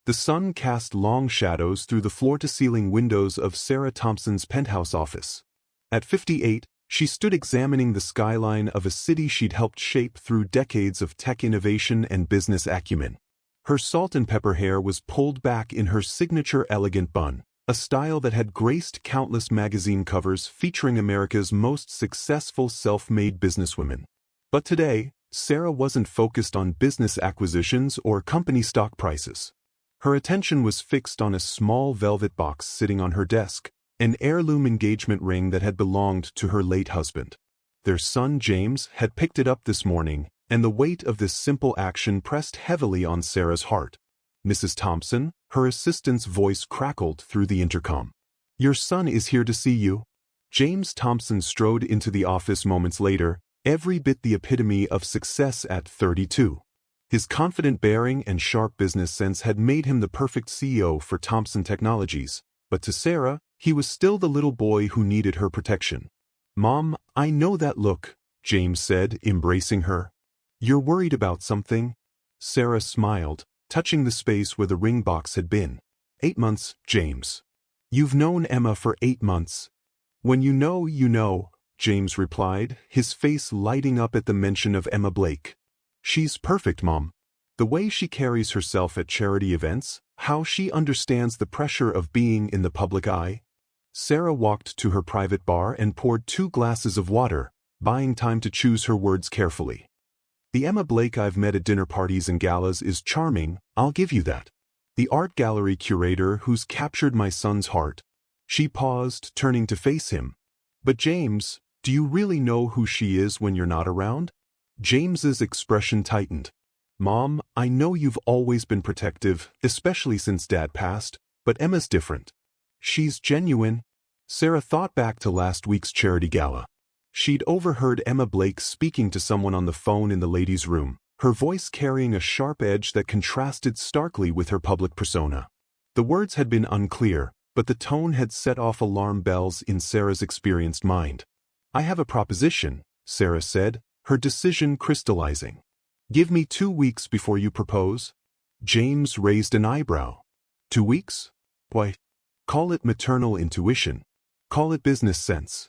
The sun cast long shadows through the floor-to-ceiling windows of Sarah Thompson's penthouse office. At 58, she stood examining the skyline of a city she'd helped shape through decades of tech innovation and business acumen. Her salt-and-pepper hair was pulled back in her signature elegant bun, a style that had graced countless magazine covers featuring America's most successful self-made businesswomen. But today, Sarah wasn't focused on business acquisitions or company stock prices. Her attention was fixed on a small velvet box sitting on her desk, an heirloom engagement ring that had belonged to her late husband. Their son James had picked it up this morning, and the weight of this simple action pressed heavily on Sarah's heart. "Mrs. Thompson," her assistant's voice crackled through the intercom. "Your son is here to see you." James Thompson strode into the office moments later, every bit the epitome of success at 32. His confident bearing and sharp business sense had made him the perfect CEO for Thompson Technologies, but to Sarah, he was still the little boy who needed her protection. "Mom, I know that look," James said, embracing her. "You're worried about something?" Sarah smiled, touching the space where the ring box had been. 8 months, James. "You've known Emma for 8 months. When you know, James replied, his face lighting up at the mention of Emma Blake. "She's perfect, Mom. The way she carries herself at charity events, how she understands the pressure of being in the public eye." Sarah walked to her private bar and poured 2 glasses of water, buying time to choose her words carefully. "The Emma Blake I've met at dinner parties and galas is charming, I'll give you that. The art gallery curator who's captured my son's heart." She paused, turning to face him. "But James, do you really know who she is when you're not around?" James's expression tightened. "Mom, I know you've always been protective, especially since Dad passed, but Emma's different. She's genuine." Sarah thought back to last week's charity gala. She'd overheard Emma Blake speaking to someone on the phone in the ladies' room, her voice carrying a sharp edge that contrasted starkly with her public persona. The words had been unclear, but the tone had set off alarm bells in Sarah's experienced mind. "I have a proposition," Sarah said, her decision crystallizing. "Give me 2 weeks before you propose." James raised an eyebrow. 2 weeks? Why, call it maternal intuition. Call it business sense.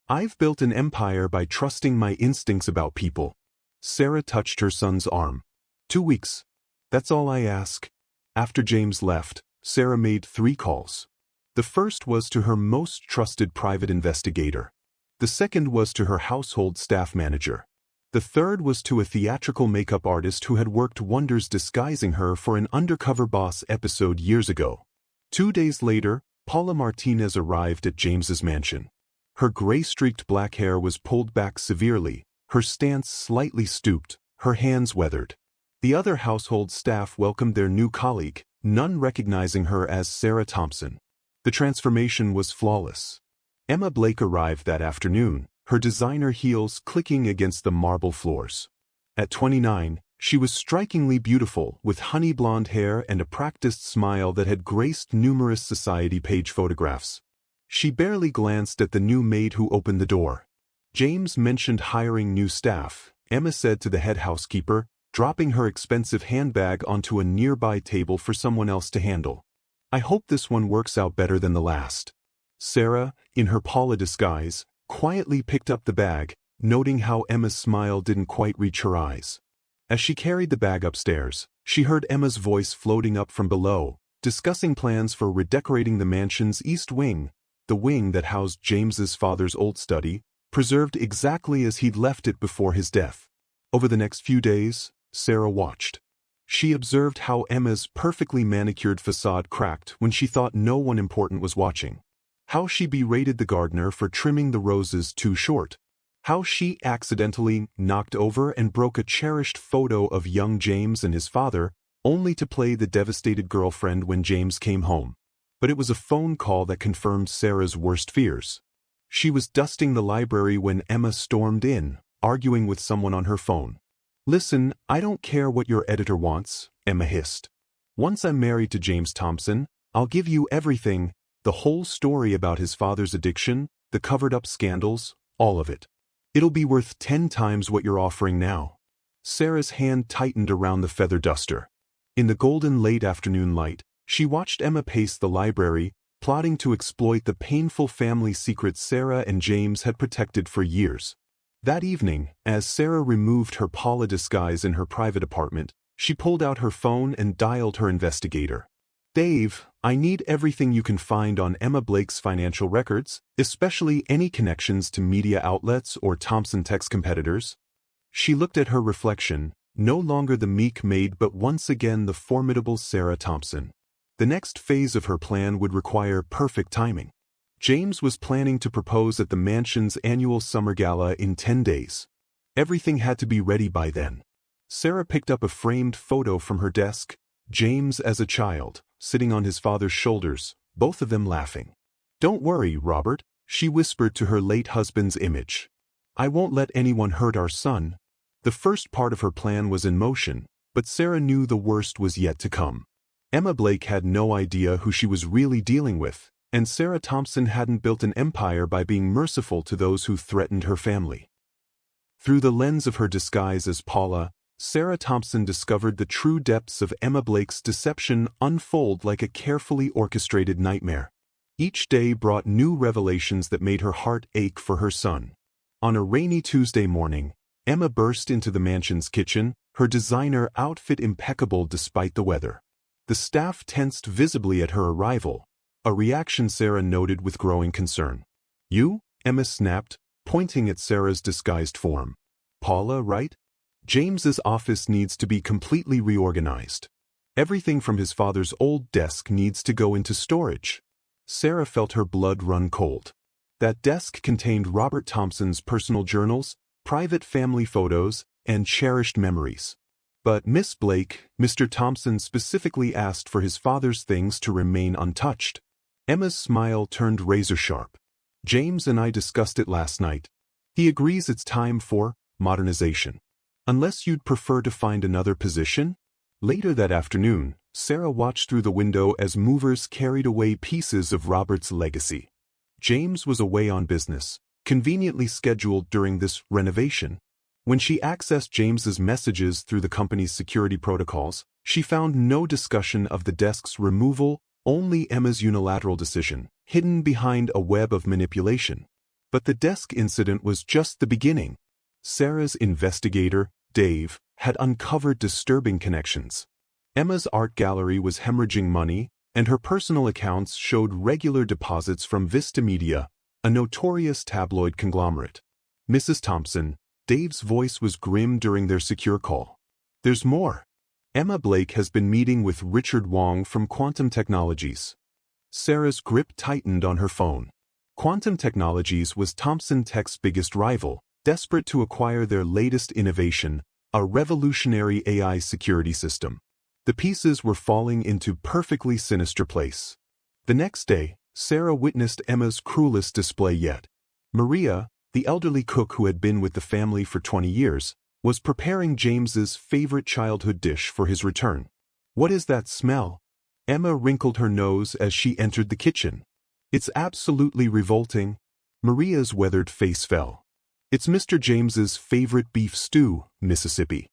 I've built an empire by trusting my instincts about people. Sarah touched her son's arm. 2 weeks. That's all I ask." After James left, Sarah made 3 calls. The first was to her most trusted private investigator. The second was to her household staff manager. The third was to a theatrical makeup artist who had worked wonders disguising her for an Undercover Boss episode years ago. 2 days later, Paula Martinez arrived at James's mansion. Her gray-streaked black hair was pulled back severely, her stance slightly stooped, her hands weathered. The other household staff welcomed their new colleague, none recognizing her as Sarah Thompson. The transformation was flawless. Emma Blake arrived that afternoon, her designer heels clicking against the marble floors. At 29, she was strikingly beautiful, with honey blonde hair and a practiced smile that had graced numerous society page photographs. She barely glanced at the new maid who opened the door. James mentioned hiring new staff, Emma said to the head housekeeper, dropping her expensive handbag onto a nearby table for someone else to handle. "I hope this one works out better than the last." Sarah, in her Paula disguise, quietly picked up the bag, noting how Emma's smile didn't quite reach her eyes. As she carried the bag upstairs, she heard Emma's voice floating up from below, discussing plans for redecorating the mansion's east wing, the wing that housed James's father's old study, preserved exactly as he'd left it before his death. Over the next few days, Sarah watched. She observed how Emma's perfectly manicured facade cracked when she thought no one important was watching. How she berated the gardener for trimming the roses too short. How she accidentally knocked over and broke a cherished photo of young James and his father, only to play the devastated girlfriend when James came home. But it was a phone call that confirmed Sarah's worst fears. She was dusting the library when Emma stormed in, arguing with someone on her phone. "Listen, I don't care what your editor wants," Emma hissed. "Once I'm married to James Thompson, I'll give you everything. The whole story about his father's addiction, the covered-up scandals, all of it. It'll be worth 10 times what you're offering now." Sarah's hand tightened around the feather duster. In the golden late afternoon light, She watched Emma pace the library, plotting to exploit the painful family secrets Sarah and James had protected for years. That evening, as Sarah removed her Paula disguise in her private apartment, she pulled out her phone and dialed her investigator. "Dave, I need everything you can find on Emma Blake's financial records, especially any connections to media outlets or Thompson Tech's competitors." She looked at her reflection, no longer the meek Maid but once again the formidable Sarah Thompson. The next phase of her plan would require perfect timing. James was planning to propose at the mansion's annual summer gala in 10 days. Everything had to be ready by then. Sarah picked up a framed photo from her desk, James as a child, sitting on his father's shoulders, both of them laughing. "Don't worry, Robert," she whispered to her late husband's image. "I won't let anyone hurt our son." The first part of her plan was in motion, but Sarah knew the worst was yet to come. Emma Blake had no idea who she was really dealing with, and Sarah Thompson hadn't built an empire by being merciful to those who threatened her family. Through the lens of her disguise as Paula, Sarah Thompson discovered the true depths of Emma Blake's deception unfold like a carefully orchestrated nightmare. Each day brought new revelations that made her heart ache for her son. On a rainy Tuesday morning, Emma burst into the mansion's kitchen, her designer outfit impeccable despite the weather. The staff tensed visibly at her arrival, a reaction Sarah noted with growing concern. "You?" Emma snapped, pointing at Sarah's disguised form. "Paula, right? James's office needs to be completely reorganized. Everything from his father's old desk needs to go into storage." Sarah felt her blood run cold. That desk contained Robert Thompson's personal journals, private family photos, and cherished memories. But Miss Blake, Mr. Thompson specifically asked for his father's things to remain untouched. Emma's smile turned razor-sharp. "James and I discussed it last night. He agrees it's time for modernization. Unless you'd prefer to find another position?" Later that afternoon, Sarah watched through the window as movers carried away pieces of Robert's legacy. James was away on business, conveniently scheduled during this renovation. When she accessed James's messages through the company's security protocols, she found no discussion of the desk's removal, only Emma's unilateral decision, hidden behind a web of manipulation. But the desk incident was just the beginning. Sarah's investigator, Dave, had uncovered disturbing connections. Emma's art gallery was hemorrhaging money, and her personal accounts showed regular deposits from Vista Media, a notorious tabloid conglomerate. "Mrs. Thompson," Dave's voice was grim during their secure call. "There's more. Emma Blake has been meeting with Richard Wong from Quantum Technologies." Sarah's grip tightened on her phone. Quantum Technologies was Thompson Tech's biggest rival, desperate to acquire their latest innovation, a revolutionary AI security system. The pieces were falling into perfectly sinister place. The next day, Sarah witnessed Emma's cruelest display yet. Maria, the elderly cook who had been with the family for 20 years, was preparing James's favorite childhood dish for his return. "What is that smell?" Emma wrinkled her nose as she entered the kitchen. "It's absolutely revolting." Maria's weathered face fell. "It's Mr. James's favorite beef stew, Mississippi.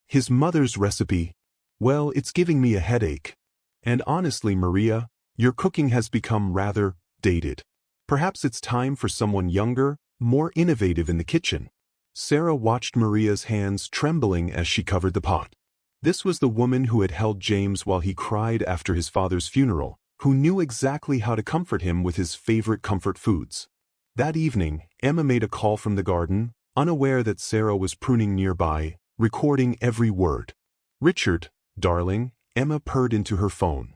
His mother's recipe. Well, it's giving me a headache. And honestly, Maria, your cooking has become rather dated. Perhaps it's time for someone younger, more innovative in the kitchen." Sarah watched Maria's hands trembling as she covered the pot. This was the woman who had held James while he cried after his father's funeral, who knew exactly how to comfort him with his favorite comfort foods. That evening, Emma made a call from the garden, unaware that Sarah was pruning nearby, recording every word. "Richard, darling," Emma purred into her phone.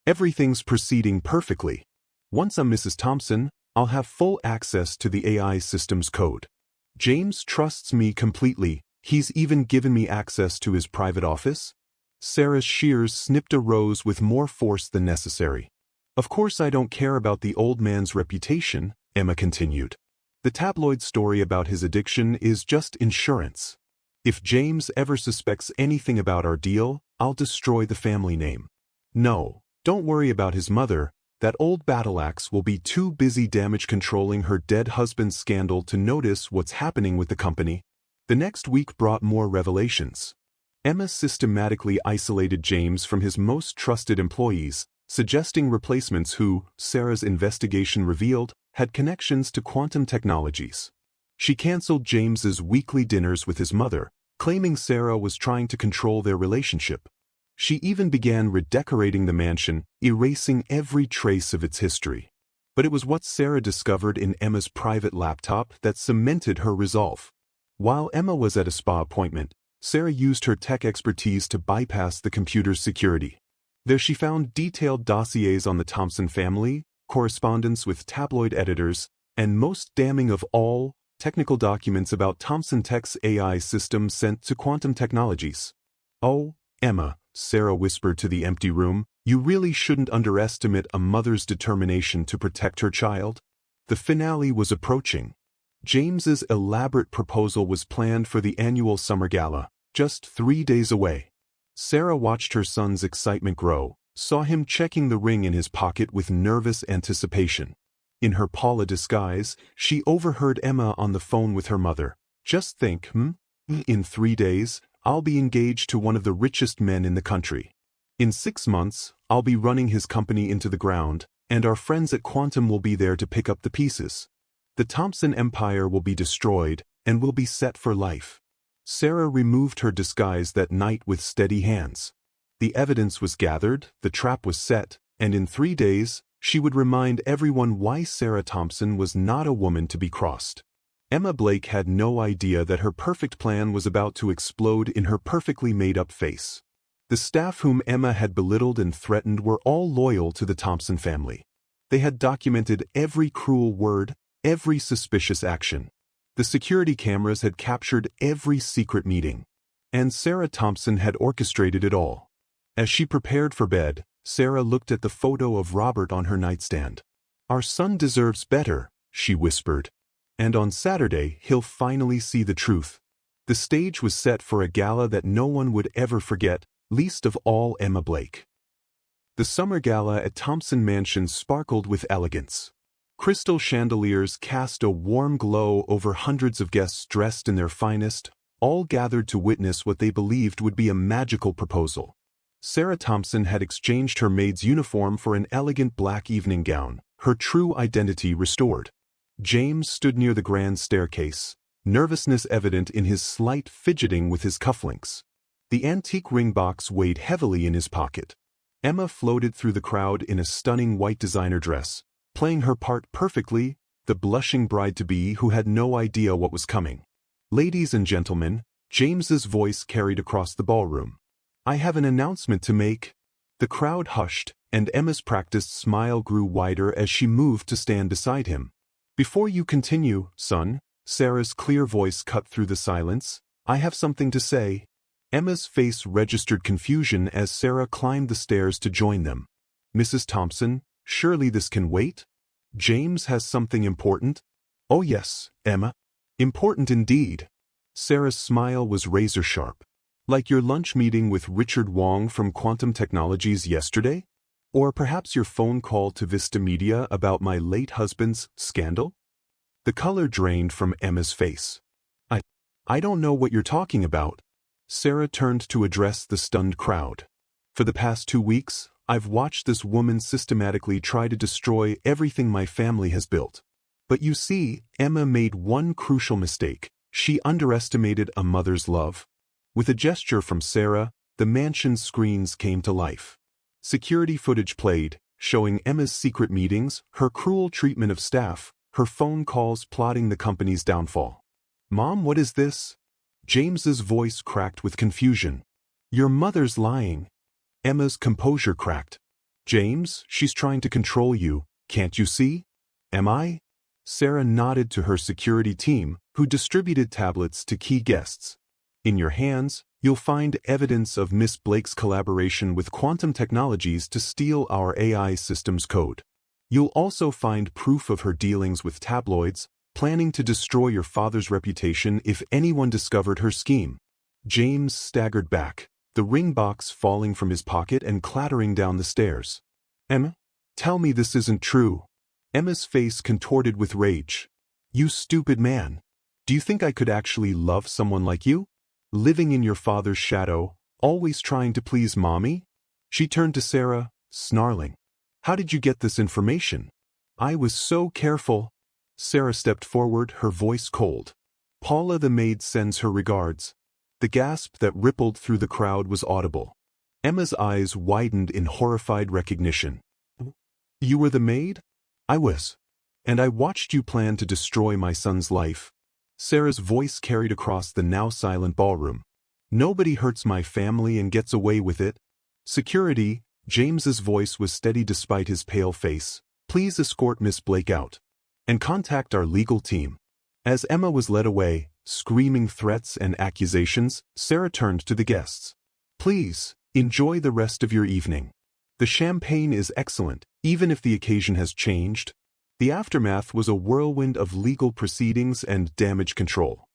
"Everything's proceeding perfectly. Once I'm Mrs. Thompson, I'll have full access to the AI system's code. James trusts me completely. He's even given me access to his private office." Sarah's shears snipped a rose with more force than necessary. "Of course I don't care about the old man's reputation," Emma continued. "The tabloid story about his addiction is just insurance. If James ever suspects anything about our deal, I'll destroy the family name. No, don't worry about his mother. That old battle-axe will be too busy damage controlling her dead husband's scandal to notice what's happening with the company." The next week brought more revelations. Emma systematically isolated James from his most trusted employees, suggesting replacements who, Sarah's investigation revealed, had connections to quantum technologies. She canceled James's weekly dinners with his mother, claiming Sarah was trying to control their relationship. She even began redecorating the mansion, erasing every trace of its history. But it was what Sarah discovered in Emma's private laptop that cemented her resolve. While Emma was at a spa appointment, Sarah used her tech expertise to bypass the computer's security. There she found detailed dossiers on the Thompson family, correspondence with tabloid editors, and most damning of all, technical documents about Thompson Tech's AI system sent to quantum technologies. "Oh, Emma," Sarah whispered to the empty room, "you really shouldn't underestimate a mother's determination to protect her child." The finale was approaching. James's elaborate proposal was planned for the annual summer gala, just 3 days away. Sarah watched her son's excitement grow, saw him checking the ring in his pocket with nervous anticipation. In her Paula disguise, she overheard Emma on the phone with her mother. "Just think, in 3 days, I'll be engaged to one of the richest men in the country. In 6 months, I'll be running his company into the ground, and our friends at Quantum will be there to pick up the pieces. The Thompson empire will be destroyed, and will be set for life." Sarah removed her disguise that night with steady hands. The evidence was gathered, the trap was set, and in 3 days, she would remind everyone why Sarah Thompson was not a woman to be crossed. Emma Blake had no idea that her perfect plan was about to explode in her perfectly made-up face. The staff whom Emma had belittled and threatened were all loyal to the Thompson family. They had documented every cruel word, every suspicious action. The security cameras had captured every secret meeting. And Sarah Thompson had orchestrated it all. As she prepared for bed, Sarah looked at the photo of Robert on her nightstand. "Our son deserves better," she whispered. "And on Saturday, he'll finally see the truth." The stage was set for a gala that no one would ever forget, least of all Emma Blake. The summer gala at Thompson Mansion sparkled with elegance. Crystal chandeliers cast a warm glow over hundreds of guests dressed in their finest, all gathered to witness what they believed would be a magical proposal. Sarah Thompson had exchanged her maid's uniform for an elegant black evening gown, her true identity restored. James stood near the grand staircase, nervousness evident in his slight fidgeting with his cufflinks. The antique ring box weighed heavily in his pocket. Emma floated through the crowd in a stunning white designer dress, playing her part perfectly, the blushing bride-to-be who had no idea what was coming. "Ladies and gentlemen," James's voice carried across the ballroom. "I have an announcement to make." The crowd hushed, and Emma's practiced smile grew wider as she moved to stand beside him. "Before you continue, son," Sarah's clear voice cut through the silence, "I have something to say." Emma's face registered confusion as Sarah climbed the stairs to join them. "Mrs. Thompson, surely this can wait? James has something important?" "Oh yes, Emma. Important indeed." Sarah's smile was razor-sharp. "Like your lunch meeting with Richard Wong from Quantum Technologies yesterday? Or perhaps your phone call to Vista Media about my late husband's scandal?" The color drained from Emma's face. I don't know what you're talking about." Sarah turned to address the stunned crowd. "For the past 2 weeks, I've watched this woman systematically try to destroy everything my family has built. But you see, Emma made one crucial mistake. She underestimated a mother's love." With a gesture from Sarah, the mansion's screens came to life. Security footage played, showing Emma's secret meetings, her cruel treatment of staff, her phone calls plotting the company's downfall. "Mom, what is this?" James's voice cracked with confusion. "Your mother's lying." Emma's composure cracked. "James, she's trying to control you, can't you see?" "Am I?" Sarah nodded to her security team, who distributed tablets to key guests. "In your hands, you'll find evidence of Miss Blake's collaboration with Quantum Technologies to steal our AI system's code. You'll also find proof of her dealings with tabloids, planning to destroy your father's reputation if anyone discovered her scheme." James staggered back, the ring box falling from his pocket and clattering down the stairs. "Emma, tell me this isn't true." Emma's face contorted with rage. "You stupid man. Do you think I could actually love someone like you? Living in your father's shadow, always trying to please mommy?" She turned to Sarah, snarling. How did you get this information? I was so careful. Sarah stepped forward, her voice cold. Paula the maid sends her regards. The gasp that rippled through the crowd was audible. Emma's eyes widened in horrified recognition. You were the maid? I was. And I watched you plan to destroy my son's life. Sarah's voice carried across the now silent ballroom. Nobody hurts my family and gets away with it. Security, James's voice was steady despite his pale face. Please escort Miss Blake out. And contact our legal team. As Emma was led away, screaming threats and accusations, Sarah turned to the guests. Please, enjoy the rest of your evening. The champagne is excellent, even if the occasion has changed. The aftermath was a whirlwind of legal proceedings and damage control.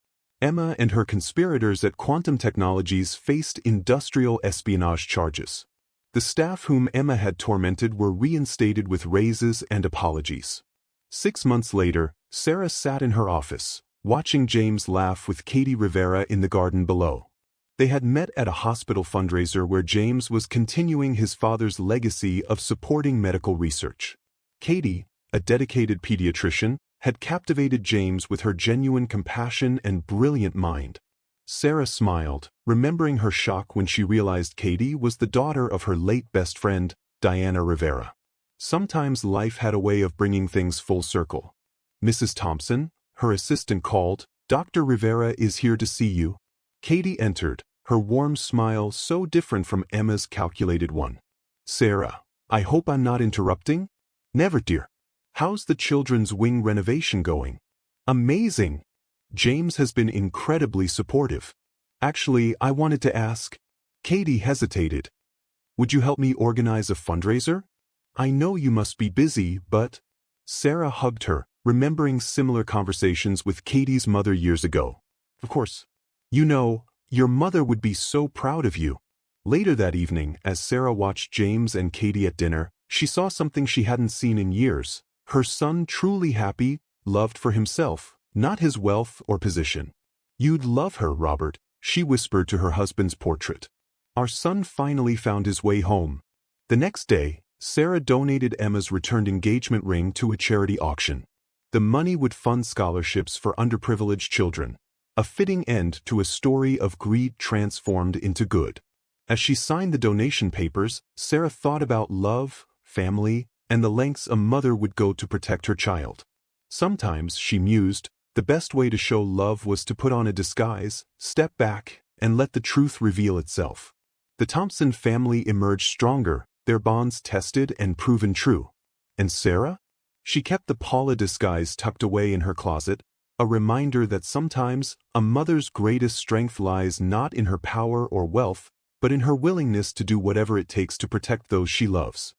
Emma and her conspirators at Quantum Technologies faced industrial espionage charges. The staff whom Emma had tormented were reinstated with raises and apologies. 6 months later, Sarah sat in her office, watching James laugh with Katie Rivera in the garden below. They had met at a hospital fundraiser where James was continuing his father's legacy of supporting medical research. Katie, a dedicated pediatrician, had captivated James with her genuine compassion and brilliant mind. Sarah smiled, remembering her shock when she realized Katie was the daughter of her late best friend, Diana Rivera. Sometimes life had a way of bringing things full circle. Mrs. Thompson, her assistant called, Dr. Rivera is here to see you. Katie entered, her warm smile so different from Emma's calculated one. Sarah, I hope I'm not interrupting? Never, dear. How's the children's wing renovation going? Amazing! James has been incredibly supportive. Actually, I wanted to ask. Katie hesitated. Would you help me organize a fundraiser? I know you must be busy, but... Sarah hugged her, remembering similar conversations with Katie's mother years ago. Of course. You know, your mother would be so proud of you. Later that evening, as Sarah watched James and Katie at dinner, she saw something she hadn't seen in years. Her son truly happy, loved for himself, not his wealth or position. You'd love her, Robert, she whispered to her husband's portrait. Our son finally found his way home. The next day, Sarah donated Emma's returned engagement ring to a charity auction. The money would fund scholarships for underprivileged children, a fitting end to a story of greed transformed into good. As she signed the donation papers, Sarah thought about love, family, and the lengths a mother would go to protect her child. Sometimes, she mused, the best way to show love was to put on a disguise, step back, and let the truth reveal itself. The Thompson family emerged stronger, their bonds tested and proven true. And Sarah? She kept the Paula disguise tucked away in her closet, a reminder that sometimes a mother's greatest strength lies not in her power or wealth, but in her willingness to do whatever it takes to protect those she loves.